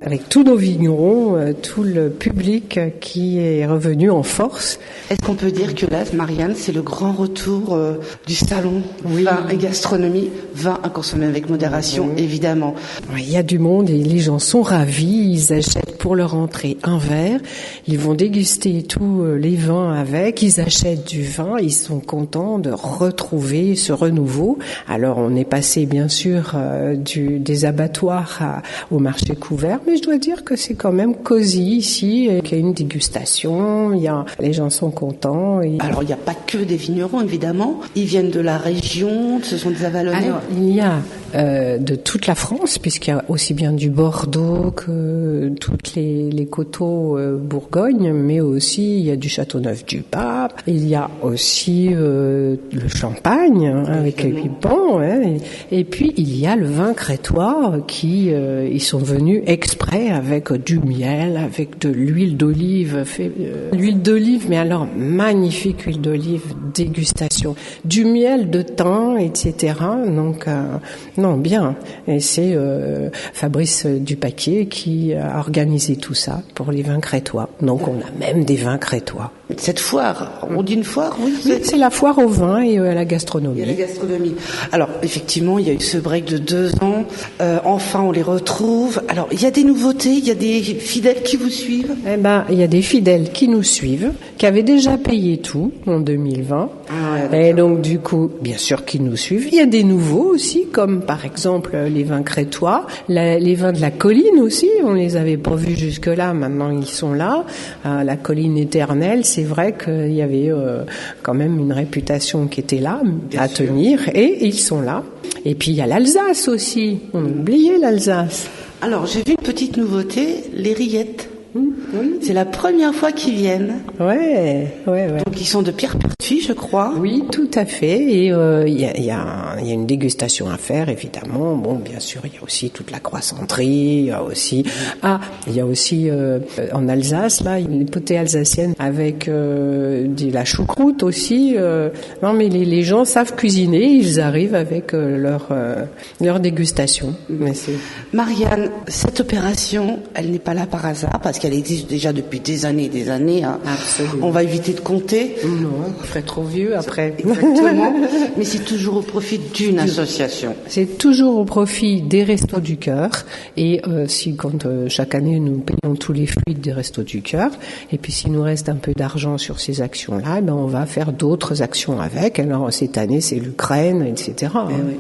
avec tous nos vignerons, tout le public qui est revenu en force. Est-ce qu'on peut dire que là, Marianne, c'est le grand retour du salon vin et gastronomie, vin à consommer avec modération, évidemment. Il y a du monde et les gens sont ravis, ils achètent pour leur entrée un verre, ils vont déguster tous les vins avec, ils achètent du vin, ils sont contents de retrouver ce renouveau. Alors on est passé bien sûr des abattoirs au marché couvert, mais je dois dire que c'est quand même cosy ici, qu'il y a une dégustation, les gens sont contents. Alors il n'y a pas que des vignerons évidemment, ils viennent de la région, ce sont des Avalonnais. Alors il y a de toute la France, puisqu'il y a aussi bien du Bordeaux que toutes les coteaux Bourgogne, mais aussi il y a du Châteauneuf-du-Pape, il y a aussi le Champagne avec les pipons, et puis il y a le vin crétois qui ils sont venus exprès avec du miel, avec de l'huile d'olive, l'huile d'olive, mais alors magnifique huile d'olive, dégustation, du miel de thym, etc. Donc non, bien. Et c'est Fabrice Dupaquier qui a organisé tout ça pour les vins crétois. Donc on a même des vins crétois. Cette foire, on dit une foire, oui. C'est la foire au vin et à la gastronomie. Et à la gastronomie. Alors effectivement, il y a eu ce break de 2 ans. Enfin, on les retrouve. Alors il y a des nouveautés, il y a des fidèles qui vous suivent. Eh ben, il y a des fidèles qui nous suivent, qui avaient déjà payé tout en 2020. Et donc du coup, bien sûr, qui nous suivent. Il y a des nouveaux aussi, comme par exemple les vins crétois, les vins de la colline aussi. On les avait pas vus jusque-là, maintenant ils sont là. La colline éternelle, c'est vrai qu'il y avait quand même une réputation qui était là à tenir, et ils sont là. Et puis il y a l'Alsace aussi. On a oublié l'Alsace. Alors j'ai vu une petite nouveauté, les rillettes. Oui. C'est la première fois qu'ils viennent. Ouais. Donc ils sont de Pierrepertuis, je crois. Oui, tout à fait. Et il y a une dégustation à faire, évidemment. Bon, bien sûr, il y a aussi toute la croissanterie. Il y a aussi en Alsace là, une potée alsacienne avec de la choucroute aussi. Non, mais les gens savent cuisiner. Ils arrivent avec leur dégustation. Mais Marianne, cette opération, elle n'est pas là par hasard parce qu'elle existe déjà depuis des années et des années. Absolument. On va éviter de compter. Non, on ferait trop vieux après. Exactement. Mais c'est toujours au profit d'une association. C'est toujours au profit des Restos du Cœur. Et chaque année nous payons tous les fluides des Restos du Cœur. Et puis s'il nous reste un peu d'argent sur ces actions-là, on va faire d'autres actions avec. Alors cette année c'est l'Ukraine, etc. Oui.